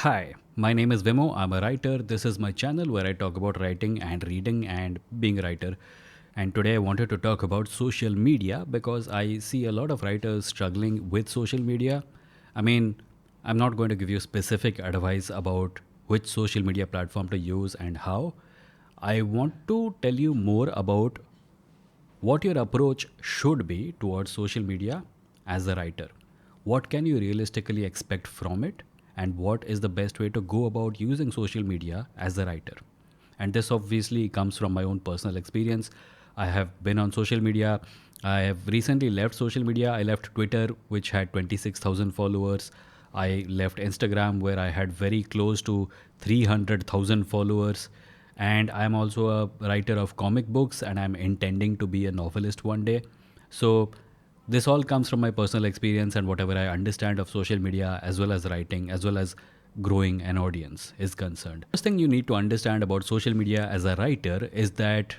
Hi, my name is Vimoh. I'm a writer. This is my channel where I talk about writing and reading and being a writer. And today I wanted to talk about social media because I see a lot of writers struggling with social media. I mean, I'm not going to give you specific advice about which social media platform to use and how. I want to tell you more about what your approach should be towards social media as a writer. What can you realistically expect from it? And what is the best way to go about using social media as a writer? And this obviously comes from my own personal experience. I have been on social media. I have recently left social media. I left Twitter, which had 26,000 followers. I left Instagram, where I had very close to 300,000 followers. And I'm also a writer of comic books, and I'm intending to be a novelist one day. So, this all comes from my personal experience and whatever I understand of social media, as well as writing, as well as growing an audience is concerned. First thing you need to understand about social media as a writer is that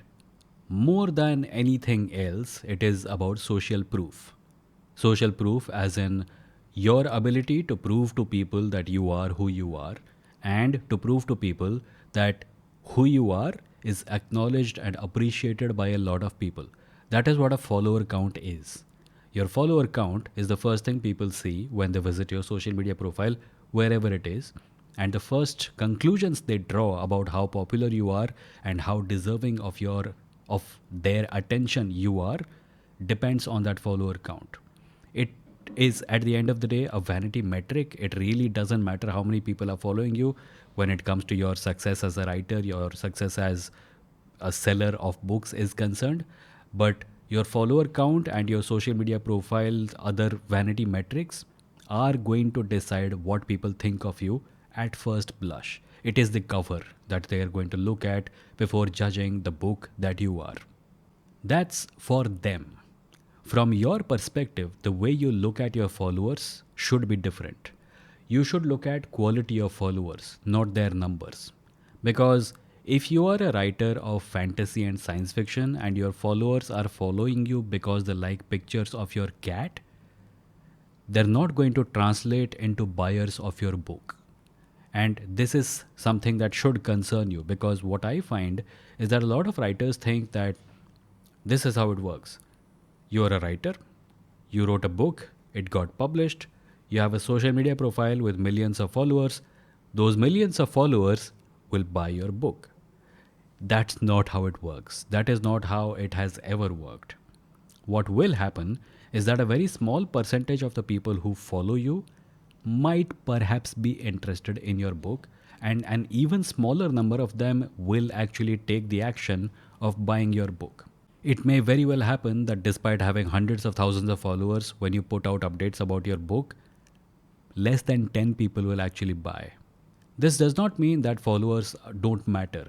more than anything else, it is about social proof. Social proof, as in your ability to prove to people that you are who you are, and to prove to people that who you are is acknowledged and appreciated by a lot of people. That is what a follower count is. Your follower count is the first thing people see when they visit your social media profile, wherever it is. And the first conclusions they draw about how popular you are and how deserving of their attention you are depends on that follower count. It is at the end of the day a vanity metric. It really doesn't matter how many people are following you when it comes to your success as a writer, your success as a seller of books is concerned. But your follower count and your social media profiles, other vanity metrics, are going to decide what people think of you at first blush. It is the cover that they are going to look at before judging the book that you are. That's for them. From your perspective, the way you look at your followers should be different. You should look at quality of followers, not their numbers. Because if you are a writer of fantasy and science fiction and your followers are following you because they like pictures of your cat, they're not going to translate into buyers of your book. And this is something that should concern you, because what I find is that a lot of writers think that this is how it works. You are a writer, you wrote a book, it got published, you have a social media profile with millions of followers. Those millions of followers will buy your book. That's not how it works. That is not how it has ever worked. What will happen is that a very small percentage of the people who follow you might perhaps be interested in your book, and an even smaller number of them will actually take the action of buying your book. It may very well happen that despite having hundreds of thousands of followers, when you put out updates about your book, less than 10 people will actually buy. This does not mean that followers don't matter.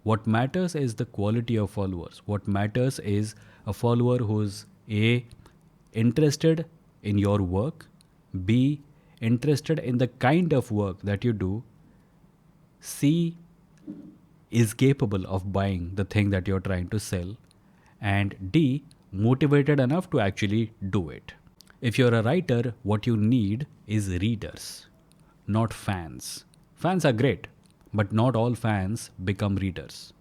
What matters is the quality of followers. What matters is a follower who's A, interested in your work, B, interested in the kind of work that you do, C, is capable of buying the thing that you're trying to sell, and D, motivated enough to actually do it. If you're a writer, what you need is readers, not fans. Fans are great, but not all fans become readers.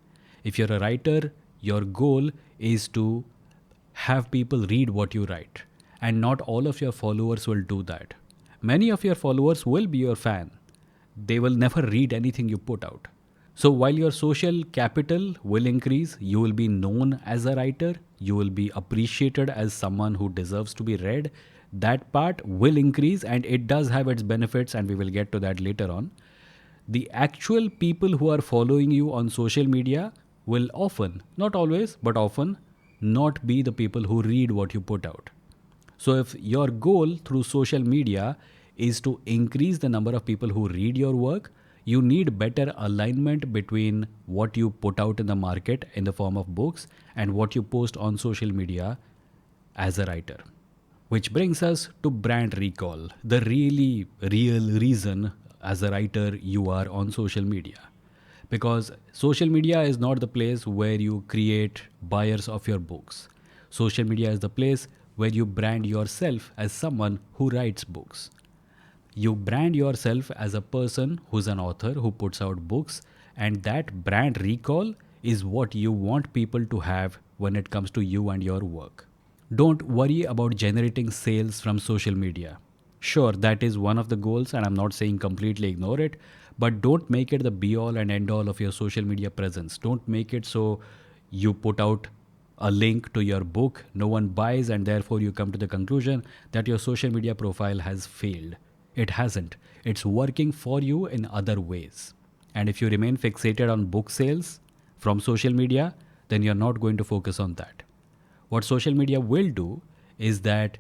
If you're a writer, your goal is to have people read what you write, and not all of your followers will do that. Many of your followers will be your fan. They will never read anything you put out. So while your social capital will increase, you will be known as a writer, you will be appreciated as someone who deserves to be read. That part will increase, and it does have its benefits, and we will get to that later on. The actual people who are following you on social media will often, not always, but often, not be the people who read what you put out. So, if your goal through social media is to increase the number of people who read your work, you need better alignment between what you put out in the market in the form of books and what you post on social media as a writer. Which brings us to brand recall, the really real reason as a writer you are on social media. Because social media is not the place where you create buyers of your books. Social media is the place where you brand yourself as someone who writes books. You brand yourself as a person who's an author who puts out books, and that brand recall is what you want people to have when it comes to you and your work. Don't worry about generating sales from social media. Sure, that is one of the goals, and I'm not saying completely ignore it, but don't make it the be all and end all of your social media presence. Don't make it so you put out a link to your book, no one buys, and therefore you come to the conclusion that your social media profile has failed. It hasn't. It's working for you in other ways. And if you remain fixated on book sales from social media, then you're not going to focus on that. What social media will do is that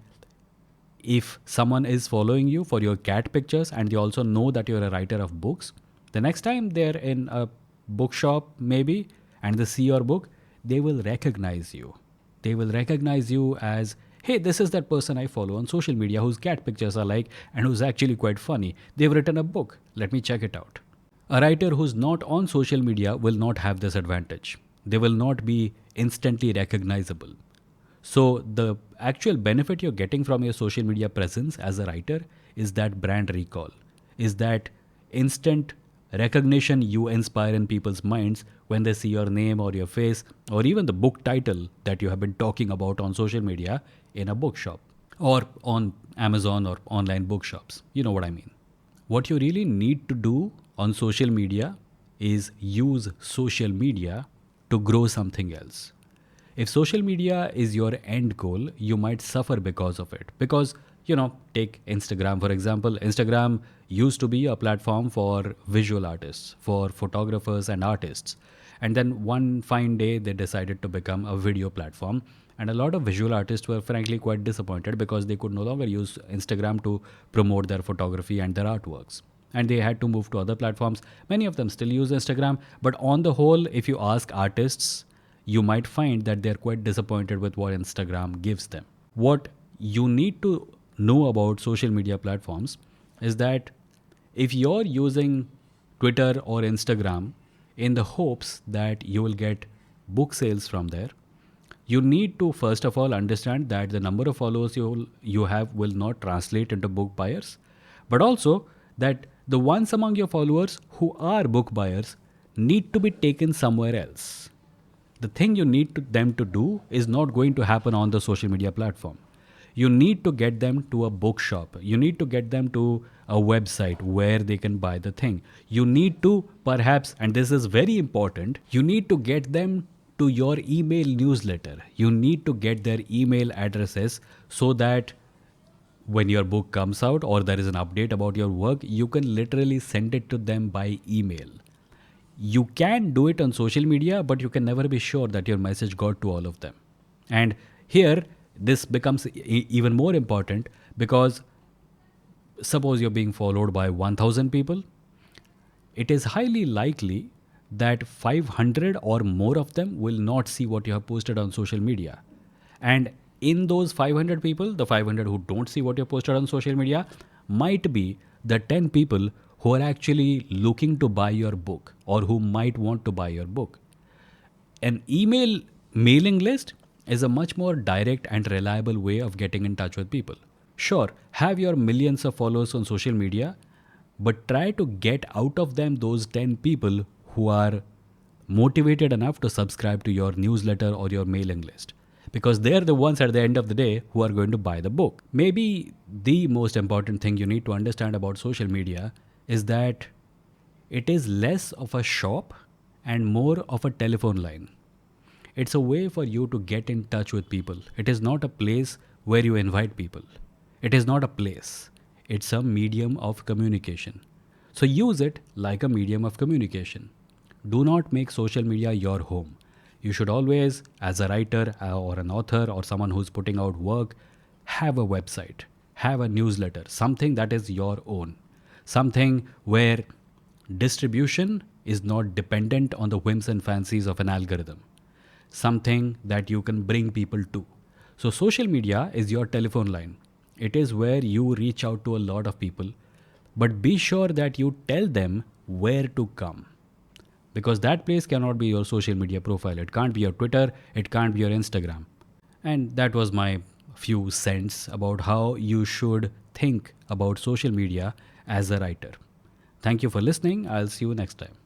if someone is following you for your cat pictures and they also know that you're a writer of books, the next time they're in a bookshop maybe and they see your book, they will recognize you. They will recognize you as, hey, this is that person I follow on social media whose cat pictures are like and who's actually quite funny. They've written a book. Let me check it out. A writer who's not on social media will not have this advantage. They will not be instantly recognizable. So, the actual benefit you're getting from your social media presence as a writer is that brand recall, is that instant recognition you inspire in people's minds when they see your name or your face or even the book title that you have been talking about on social media in a bookshop or on Amazon or online bookshops. You know what I mean. What you really need to do on social media is use social media to grow something else. If social media is your end goal, you might suffer because of it. Because, take Instagram for example. Instagram used to be a platform for visual artists, for photographers and artists. And then one fine day, they decided to become a video platform. And a lot of visual artists were frankly quite disappointed because they could no longer use Instagram to promote their photography and their artworks. And they had to move to other platforms. Many of them still use Instagram. But on the whole, if you ask artists, you might find that they're quite disappointed with what Instagram gives them. What you need to know about social media platforms is that if you're using Twitter or Instagram in the hopes that you will get book sales from there, you need to first of all understand that the number of followers you have will not translate into book buyers, but also that the ones among your followers who are book buyers need to be taken somewhere else. The thing you need them to do is not going to happen on the social media platform. You need to get them to a bookshop. You need to get them to a website where they can buy the thing. You need to perhaps, and this is very important, you need to get them to your email newsletter. You need to get their email addresses so that when your book comes out or there is an update about your work, you can literally send it to them by email. You can do it on social media, but you can never be sure that your message got to all of them. And here, this becomes even more important because suppose you're being followed by 1000 people, it is highly likely that 500 or more of them will not see what you have posted on social media. And in those 500 people, the 500 who don't see what you posted on social media might be the 10 people who are actually looking to buy your book or who might want to buy your book. An email mailing list is a much more direct and reliable way of getting in touch with people. Sure, have your millions of followers on social media, but try to get out of them those 10 people who are motivated enough to subscribe to your newsletter or your mailing list. Because they're the ones at the end of the day who are going to buy the book. Maybe the most important thing you need to understand about social media is that it is less of a shop and more of a telephone line. It's a way for you to get in touch with people. It is not a place where you invite people. It is not a place. It's a medium of communication. So use it like a medium of communication. Do not make social media your home. You should always, as a writer or an author or someone who's putting out work, have a website, have a newsletter, something that is your own, something where distribution is not dependent on the whims and fancies of an algorithm, something that you can bring people to. So, social media is your telephone line. It is where you reach out to a lot of people, but be sure that you tell them where to come. Because that place cannot be your social media profile. It can't be your Twitter, it can't be your Instagram. And that was my few cents about how you should think about social media as a writer. Thank you for listening. I'll see you next time.